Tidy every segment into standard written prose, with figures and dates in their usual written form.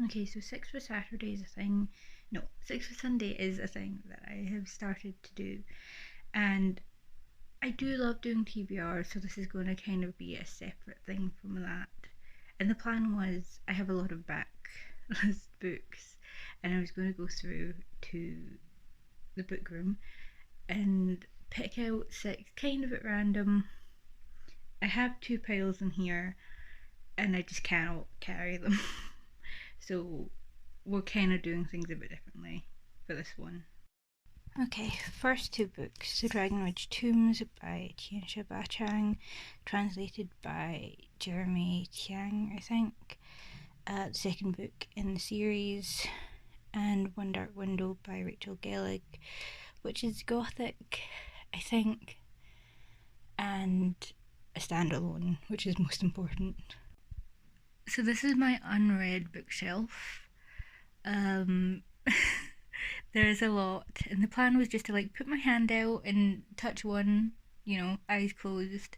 Okay, so Six for Saturday is a thing. No, Six for Sunday is a thing that I have started to do. And I do love doing TBR, so this is going to kind of be a separate thing from that. And the plan was I have a lot of backlist books, and I was going to go through to the book room and pick out six kind of at random. I have two piles in here, and I just cannot carry them. So we're kind of doing things a bit differently for this one. Okay, first two books: The Dragon Ridge Tombs by Tianxia Bachang, translated by Jeremy Tiang, I think. The second book in the series, and One Dark Window by Rachel Gellig, which is gothic, I think, and a standalone, which is most important. So this is my unread bookshelf. Um, there's a lot, and the plan was just to like put my hand out and touch one, eyes closed.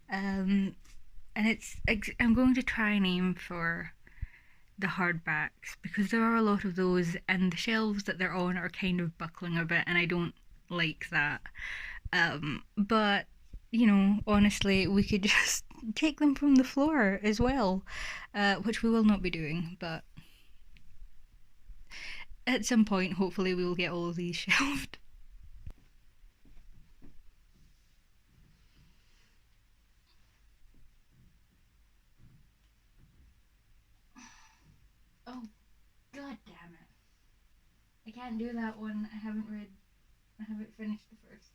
And I'm going to try and aim for the hardbacks because there are a lot of those, and the shelves that they're on are kind of buckling a bit, and I don't like that. But honestly, we could just take them from the floor as well, which we will not be doing, but at some point, hopefully, we will get all of these shelved. Oh, god damn it. I can't do that one. I haven't finished the first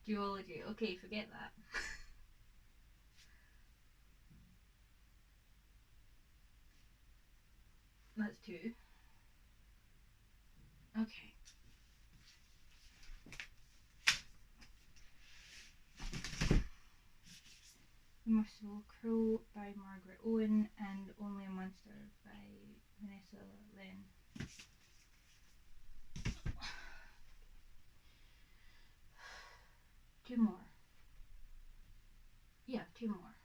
duology. Okay, forget that. That's two. Okay. The Merciful Crow by Margaret Owen, and Only a Monster by Vanessa Lynn. Two more. Yeah, two more.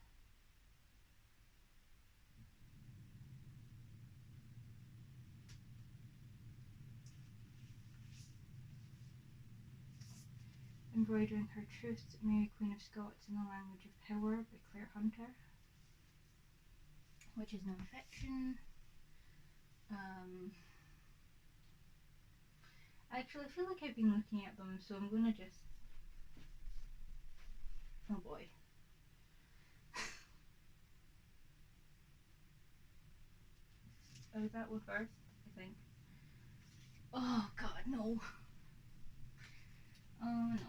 Embroidering Her Truth, Mary Queen of Scots in the Language of Power by Claire Hunter, which is non-fiction. Actually, I feel like I've been looking at them, so I'm gonna just. Oh boy. Oh, that one first, I think. Oh god, no. Oh no.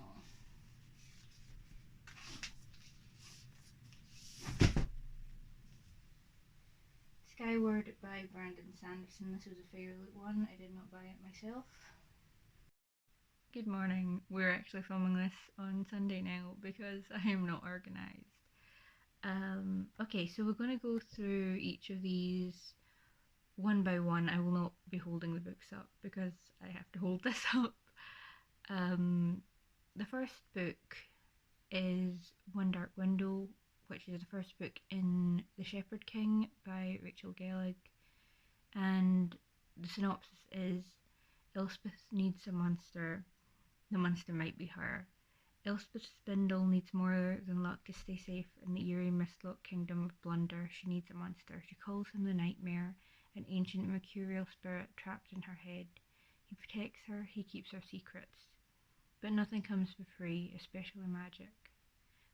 Skyward by Brandon Sanderson. This was a favorite one. I did not buy it myself. Good morning. We're actually filming this on Sunday now because I am not organised. Okay, so we're going to go through each of these one by one. I will not be holding the books up because I have to hold this up. The first book is One Dark Window, which is the first book in The Shepherd King by Rachel Gellig. And the synopsis is Elspeth needs a monster. The monster might be her. Elspeth Spindle needs more than luck to stay safe in the eerie Mistlock kingdom of Blunder. She needs a monster. She calls him the Nightmare, an ancient mercurial spirit trapped in her head. He protects her, he keeps her secrets. But nothing comes for free, especially magic.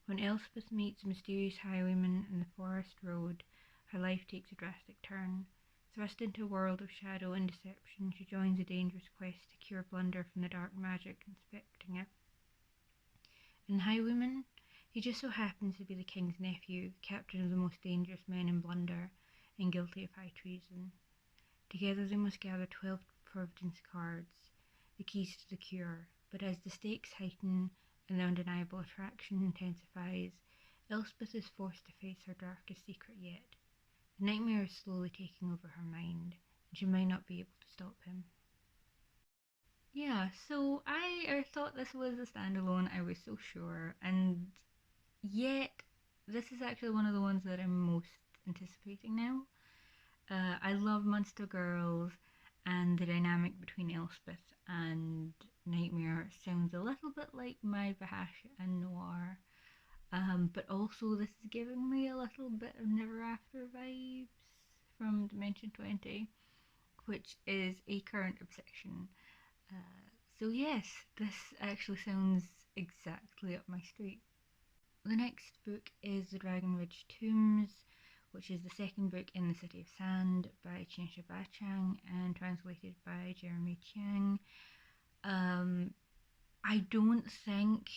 When Elspeth meets a mysterious highwayman in the forest road, her life takes a drastic turn. Thrust into a world of shadow and deception, she joins a dangerous quest to cure Blunder from the dark magic infecting it. And the highwayman? He just so happens to be the king's nephew, captain of the most dangerous men in Blunder, and guilty of high treason. Together they must gather 12 Providence cards, the keys to the cure, but as the stakes heighten and the undeniable attraction intensifies, Elspeth is forced to face her darkest secret yet. The nightmare is slowly taking over her mind, and she might not be able to stop him. Yeah, so I thought this was a standalone, I was so sure, and yet this is actually one of the ones that I'm most anticipating now. I love Monster Girls, and the dynamic between Elspeth and Nightmare sounds a little bit like my Vahash and Noir. But also, this is giving me a little bit of Never After vibes from Dimension 20, which is a current obsession. So, yes, this actually sounds exactly up my street. The next book is The Dragon Ridge Tombs, which is the second book in the City of Sand by Chinsha Bachang and translated by Jeremy Chiang. I don't think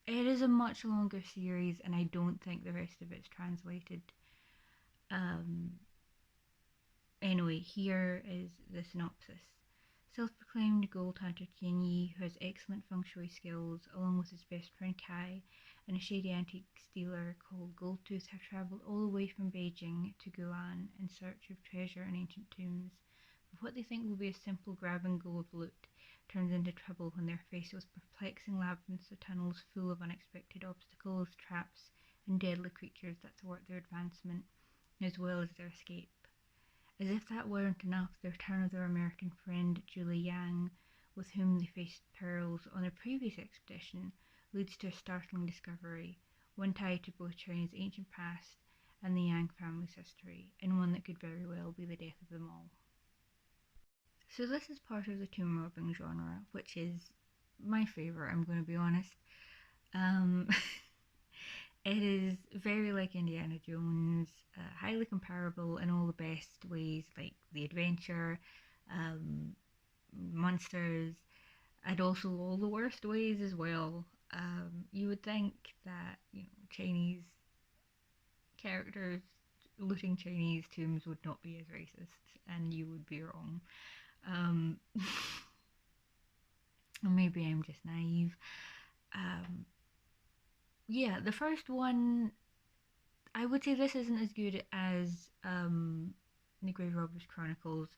it is a much longer series, and I don't think the rest of it's translated. Um, anyway, here is the synopsis. Self-proclaimed gold hunter Tian Yi, who has excellent feng shui skills, along with his best friend Kai, and a shady antiques dealer called Goldtooth, have travelled all the way from Beijing to Gulan in search of treasure and ancient tombs. But what they think will be a simple grab and go of loot turns into trouble when they're faced with perplexing labyrinths of tunnels full of unexpected obstacles, traps, and deadly creatures that thwart their advancement, as well as their escape. As if that weren't enough, the return of their American friend Julie Yang, with whom they faced perils on their previous expedition, leads to a startling discovery, one tied to both China's ancient past and the Yang family's history, and one that could very well be the death of them all. So this is part of the tomb robbing genre, which is my favourite, I'm going to be honest. Um, it is very like Indiana Jones, highly comparable in all the best ways, like the adventure, um, monsters, and also all the worst ways as well. You would think that, Chinese characters looting Chinese tombs would not be as racist, and you would be wrong. Um, or maybe I'm just naive. Um, yeah, the first one, I would say this isn't as good as The Grave Robbers Chronicles,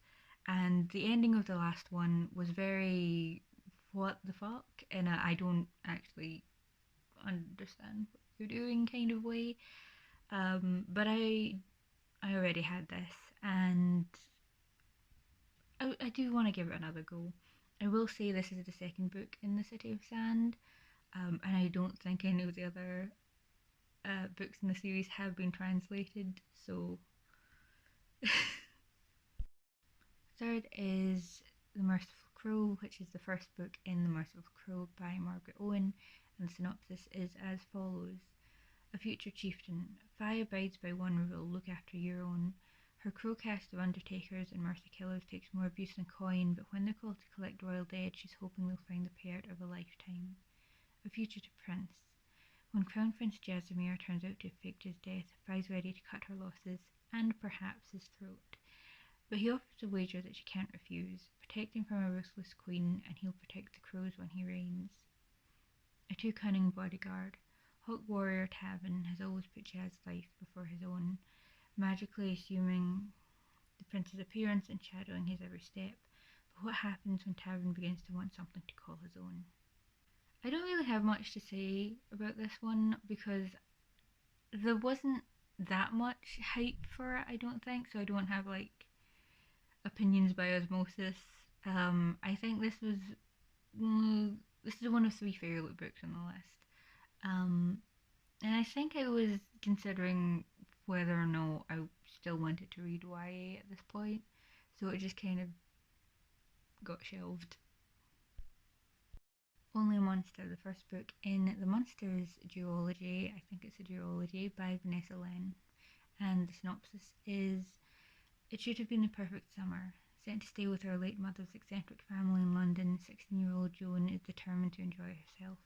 and the ending of the last one was very what the fuck, in a I don't actually understand what you're doing kind of way. But I already had this, and I do want to give it another go. I will say this is the second book in the City of Sand, and I don't think any of the other books in the series have been translated, so. Third is The Merciful Crow, which is the first book in The Merciful Crow by Margaret Owen, and the synopsis is as follows. A future chieftain, Fi abides by one rule, look after your own. Her crow cast of undertakers and mercy killers takes more abuse than coin, but when they're called to collect royal dead, she's hoping they'll find the payout of a lifetime. A fugitive prince. When Crown Prince Jasimir turns out to have faked his death, Fi's ready to cut her losses, and perhaps his throat. But he offers a wager that she can't refuse, protect him from a ruthless queen, and he'll protect the crows when he reigns. A too cunning bodyguard. Hawk Warrior Tavin has always put Jaz's life before his own, magically assuming the prince's appearance and shadowing his every step. But what happens when Tavin begins to want something to call his own? I don't really have much to say about this one because there wasn't that much hype for it, I don't think, so I don't have opinions by osmosis. I think this is one of three favorite books on the list. And I think I was considering whether or not I still wanted to read YA at this point, so it just kind of got shelved. Only a Monster, the first book in the Monsters duology, I think it's a duology, by Vanessa Len. And the synopsis is: it should have been the perfect summer. Sent to stay with her late mother's eccentric family in London, 16-year-old Joan is determined to enjoy herself.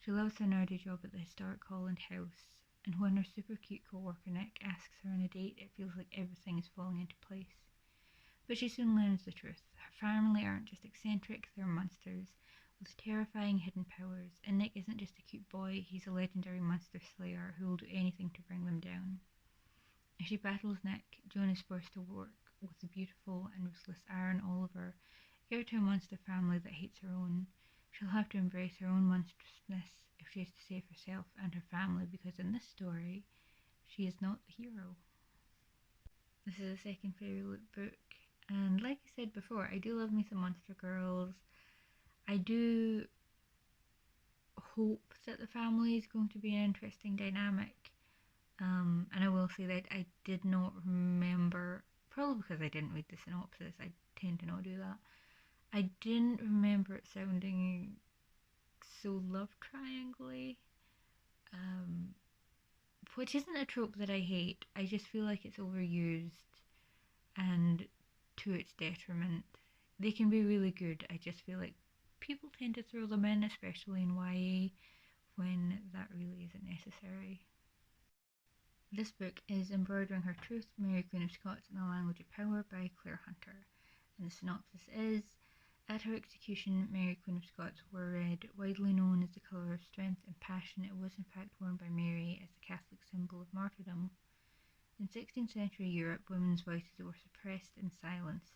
She loves her nerdy job at the historic Holland House, and when her super cute co-worker Nick asks her on a date, it feels like everything is falling into place. But she soon learns the truth. Her family aren't just eccentric, they're monsters, with terrifying hidden powers, and Nick isn't just a cute boy, he's a legendary monster slayer who will do anything to bring them down. As she battles Nick, Joan is forced to work with the beautiful and ruthless Aaron Oliver, heir to a monster family that hates her own. She'll have to embrace her own monstrousness if she is to save herself and her family, because in this story, she is not the hero. This is a second fairy look book, and like I said before, I do love me some Monster Girls. I do hope that the family is going to be an interesting dynamic. And I will say that I did not remember, probably because I didn't read the synopsis, I tend to not do that. I didn't remember it sounding so love triangle-y, um, which isn't a trope that I hate. I just feel like it's overused and to its detriment. They can be really good. I just feel like people tend to throw them in, especially in YA, when that really isn't necessary. This book is Embroidering Her Truth, Mary Queen of Scots in the Language of Power by Claire Hunter. And the synopsis is: at her execution, Mary Queen of Scots wore red, widely known as the colour of strength and passion. It was in fact worn by Mary as the Catholic symbol of martyrdom. In 16th century Europe, women's voices were suppressed and silenced.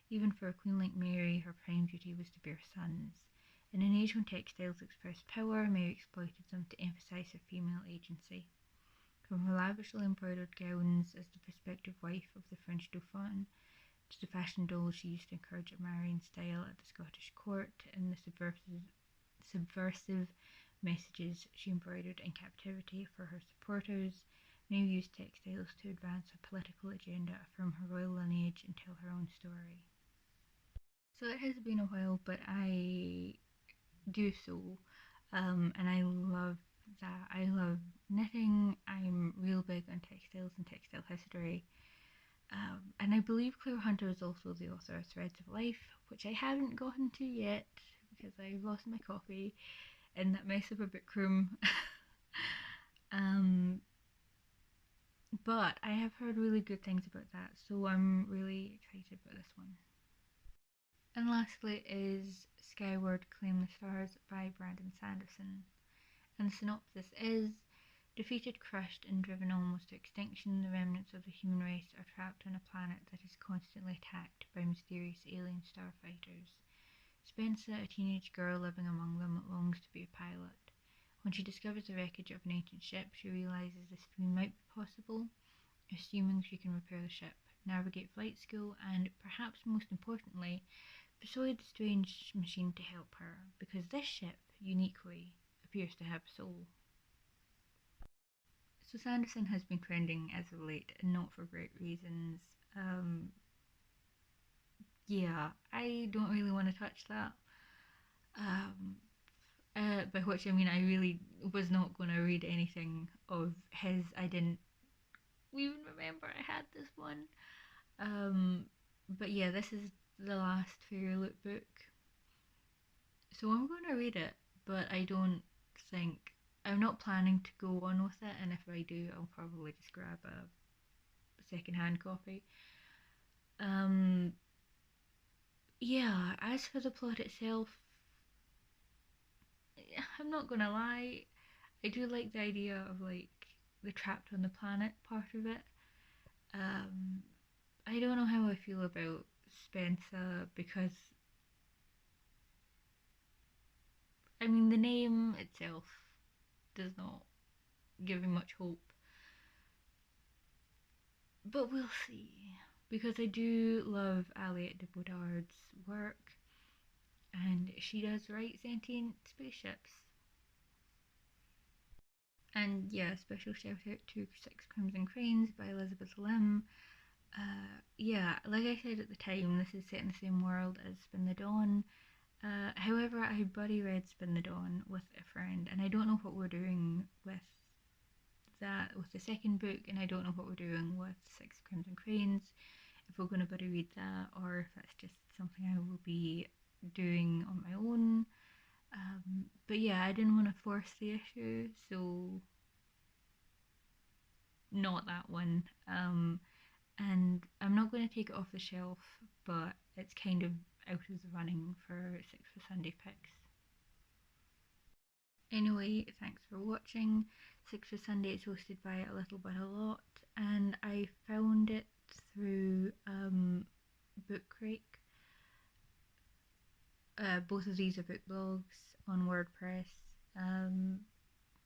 Even for a queen like Mary, her prime duty was to bear sons. In an age when textiles expressed power, Mary exploited them to emphasise her female agency. From her lavishly embroidered gowns as the prospective wife of the French Dauphin, to the fashion dolls she used to encourage a marrying style at the Scottish court, and the subversive messages she embroidered in captivity for her supporters, Mary used textiles to advance her political agenda, affirm her royal lineage, and tell her own story. So it has been a while, but I do sew, and I love that. I love knitting. I'm real big on textiles and textile history. And I believe Claire Hunter is also the author of Threads of Life, which I haven't gotten to yet because I've lost my copy in that mess of a book room. um, but I have heard really good things about that, so I'm really excited about this one. And lastly is Skyward Claim the Stars by Brandon Sanderson. And the synopsis is: defeated, crushed, and driven almost to extinction, the remnants of the human race are trapped on a planet that is constantly attacked by mysterious alien starfighters. Spencer, a teenage girl living among them, longs to be a pilot. When she discovers the wreckage of an ancient ship, she realizes this dream might be possible, assuming she can repair the ship, navigate flight school, and, perhaps most importantly, persuade the strange machine to help her, because this ship, uniquely, appears to have a soul. So Sanderson has been trending as of late, and not for great reasons. Yeah, I don't really want to touch that. Um, by which I mean I really was not going to read anything of his. I didn't even remember I had this one. But yeah, this is the last Fairy Look book, so I'm going to read it. But I don't think I'm not planning to go on with it, and if I do, I'll probably just grab a second-hand copy. Yeah, as for the plot itself, I'm not gonna lie, I do like the idea of like the trapped on the planet part of it. Um, I don't know how I feel about Spencer because I mean the name itself does not give me much hope, but we'll see. Because I do love Aliette de Bodard's work, and she does write sentient spaceships. And yeah, special shout out to Six Crimson Cranes by Elizabeth Lim. Yeah, like I said at the time, this is set in the same world as Spin the Dawn. However, I buddy read Spin the Dawn with a friend, and I don't know what we're doing with that with the second book, and I don't know what we're doing with Six Crimson Cranes. If we're going to buddy read that, or if that's just something I will be doing on my own. But yeah, I didn't want to force the issue, so not that one. And I'm not going to take it off the shelf, but it's kind of out of the running for Six for Sunday picks. Anyway, thanks for watching. Six for Sunday is hosted by A Little But a Lot, and I found it through Booklr. Both of these are book blogs on WordPress.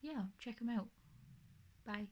Yeah, check them out. Bye.